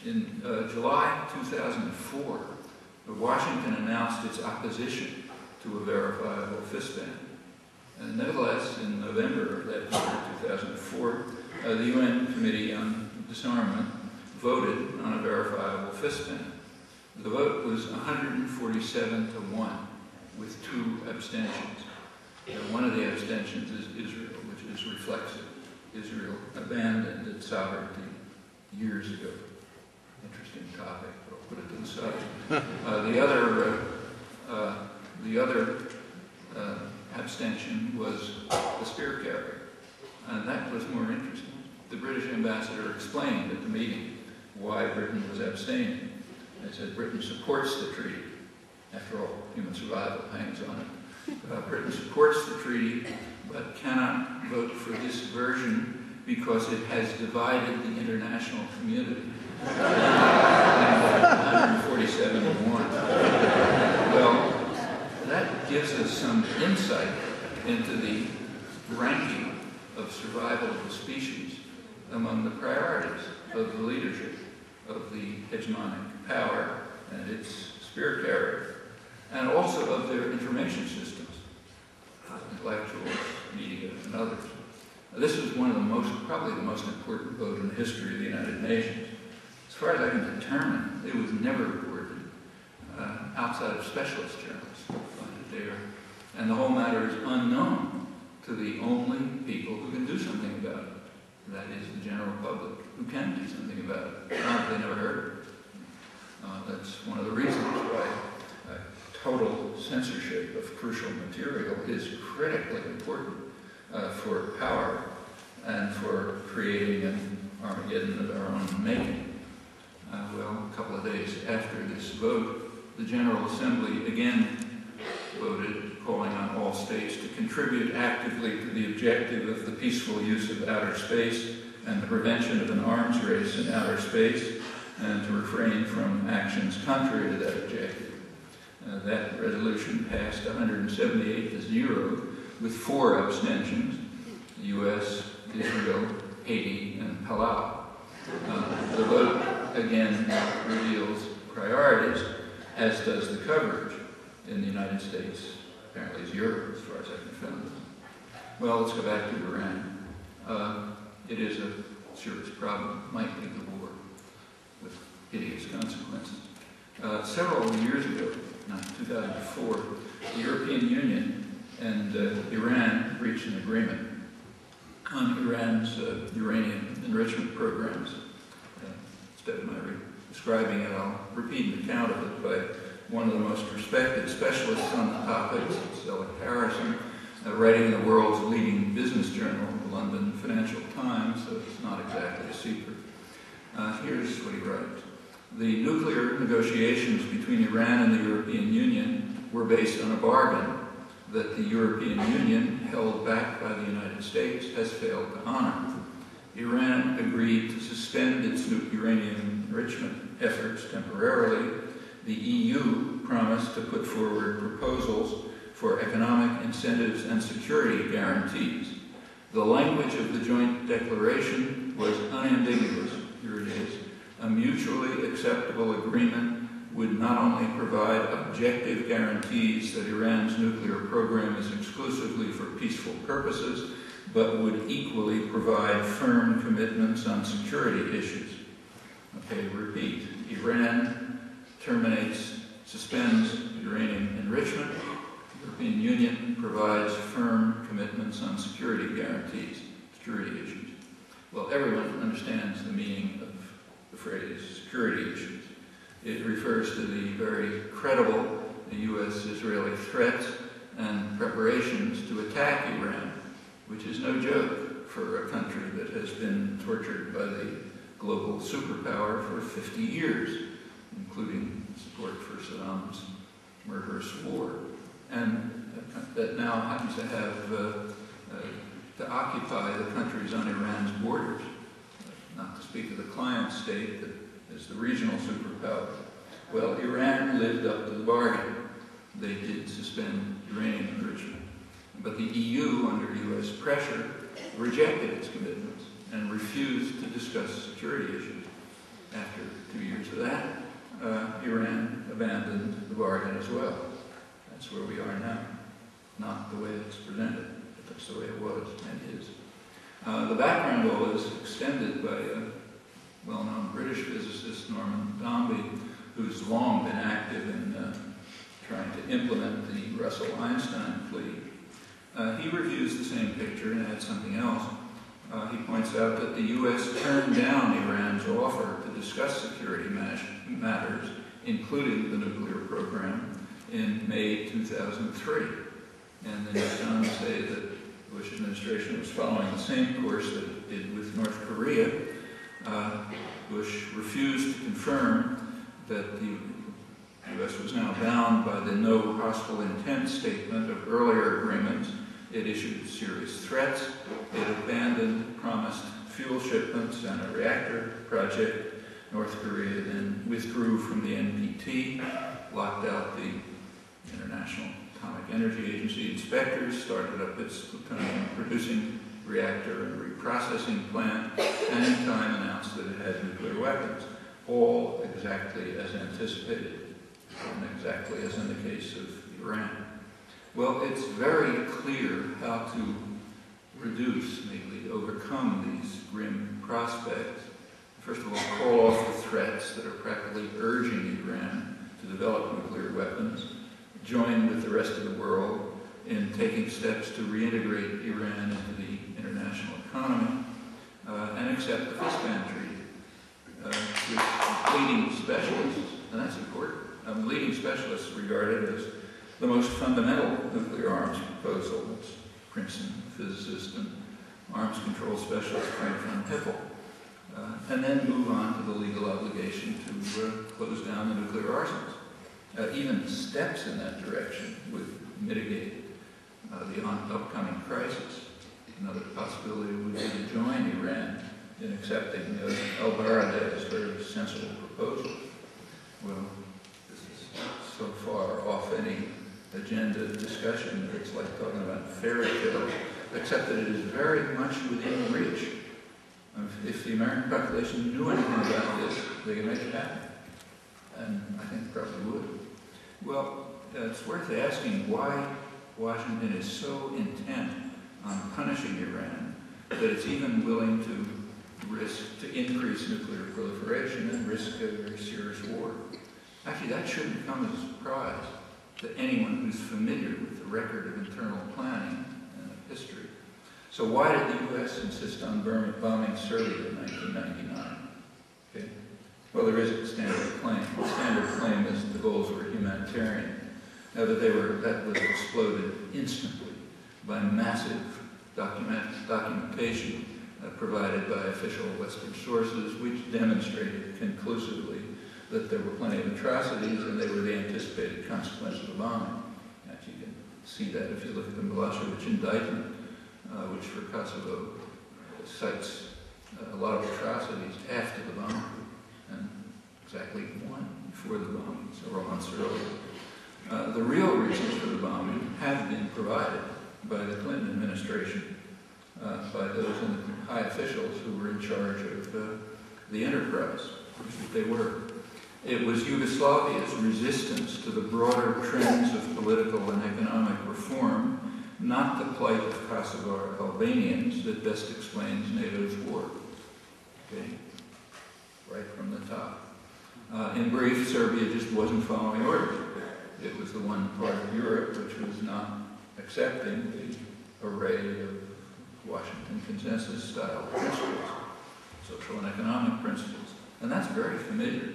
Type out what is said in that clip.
In July 2004, Washington announced its opposition to a verifiable fist ban. And nevertheless, in November of that year, 2004, the UN Committee on Disarmament voted on a verifiable fist ban. The vote was 147 to 1, with 2 abstentions. One of the abstentions is Israel, which is reflexive. Israel abandoned its sovereignty years ago. Interesting topic, but I'll put it to the side. The other abstention was the spear carrier, and that was more interesting. The British ambassador explained at the meeting why Britain was abstaining. They said Britain supports the treaty. After all, human survival hangs on it. Britain supports the treaty, but cannot vote for this version because it has divided the international community. 147 to 1. Well, that gives us some insight into the ranking of survival of the species among the priorities of the leadership of the hegemonic power and its spear carrier, and also of their information systems, intellectuals, media, and others. Now, this was one of the probably the most important vote in the history of the United Nations. As far as I can determine, it was never reported outside of specialist journals. There, and the whole matter is unknown to the only people who can do something about it. That is the general public, who can do something about it. They never heard of it. That's one of the reasons why total censorship of crucial material is critically important for power and for creating an Armageddon of our own making. Well, a couple of days after this vote, the General Assembly again voted calling on all states to contribute actively to the objective of the peaceful use of outer space and the prevention of an arms race in outer space, and to refrain from actions contrary to that objective. That resolution passed 178 to 0 with 4 abstentions: the U.S., Israel, Haiti, and Palau. The vote again reveals priorities, as does the coverage in the United States. Apparently it's Europe, as far as I can find. Well, let's go back to Iran. It is a serious problem, might lead to war with hideous consequences. Several years ago, 2004, the European Union and Iran reached an agreement on Iran's uranium enrichment programs. Instead of my describing it, I'll repeat an account of it by one of the most respected specialists on the topic, Stella Harrison, writing in the world's leading business journal, the London Financial Times, so it's not exactly a secret. Here's what he writes. The nuclear negotiations between Iran and the European Union were based on a bargain that the European Union, held back by the United States, has failed to honor. Iran agreed to suspend its uranium enrichment efforts temporarily. The EU promised to put forward proposals for economic incentives and security guarantees. The language of the joint declaration was unambiguous. Here it is. A mutually acceptable agreement would not only provide objective guarantees that Iran's nuclear program is exclusively for peaceful purposes, but would equally provide firm commitments on security issues. Okay, repeat. Iran suspends uranium enrichment. The European Union provides firm commitments on security guarantees, security issues. Well, everyone understands the meaning of the phrase security issues. It refers to the very credible U.S.-Israeli threats and preparations to attack Iran, which is no joke for a country that has been tortured by the global superpower for 50 years, including support for Saddam's murderous war, and that now happens to have to occupy the countries on Iran's borders, not to speak of the client state that is the regional superpower. Well, Iran lived up to the bargain. They did suspend uranium enrichment. But the EU, under U.S. pressure, rejected its commitments and refused to discuss security issues. After bargain as well. That's where we are now. Not the way it's presented, but that's the way it was and is. The background all is extended by a well-known British physicist, Noam Chomsky, who's long been active in trying to implement the Russell-Einstein fleet. He reviews the same picture and adds something else. He points out that the U.S. turned down Iran's offer to discuss security matters, including the nuclear program, in May 2003. And then he goes on to say that the Bush administration was following the same course that it did with North Korea. Bush refused to confirm that the U.S. was now bound by the no hostile intent statement of earlier agreements. It issued serious threats. It abandoned promised fuel shipments and a reactor project. North Korea then withdrew from the NPT, locked out the International Atomic Energy Agency inspectors, started up its plutonium-producing reactor and reprocessing plant, and in time announced that it had nuclear weapons, all exactly as anticipated, and exactly as in the case of Iran. Well, it's very clear how to reduce, maybe overcome these grim prospects. First of all, call off the threats that are practically urging Iran to develop nuclear weapons, join with the rest of the world in taking steps to reintegrate Iran into the international economy, and accept the Fist-Ban Treaty, with leading specialists, and that's important, leading specialists regard it as the most fundamental nuclear arms proposal. That's Princeton physicist and arms control specialist Frank von Hippel. And then move on to the legal obligation to close down the nuclear arsenals. Even steps in that direction would mitigate the upcoming crisis. Another possibility would be to join Iran in accepting al-Baradei's very sensible proposal. Well, this is so far off any agenda discussion that it's like talking about fairy tales, except that it is very much within reach. If the American population knew anything about this, they could make it happen. And I think probably would. Well, it's worth asking why Washington is so intent on punishing Iran that it's even willing to risk to increase nuclear proliferation and risk a very serious war. Actually, that shouldn't come as a surprise to anyone who's familiar with the record of internal planning and history. So why did the U.S. insist on bombing Serbia in 1999? Okay. Well, there is a standard claim. The standard claim is that the goals were humanitarian. Now that was exploded instantly by massive documentation provided by official Western sources, which demonstrated conclusively that there were plenty of atrocities and they were the anticipated consequence of the bombing. And you can see that if you look at the Milosevic indictment, which for Kosovo cites a lot of atrocities after the bombing, and exactly one before the bombing, several months earlier. The real reasons for the bombing have been provided by the Clinton administration, by those in the high officials who were in charge of the enterprise, which they were. It was Yugoslavia's resistance to the broader trends of political and economic reform, not the plight of Kosovar Albanians, that best explains NATO's war. Okay? Right from the top. In brief, Serbia just wasn't following orders. It was the one part of Europe which was not accepting the array of Washington consensus-style principles, social and economic principles. And that's very familiar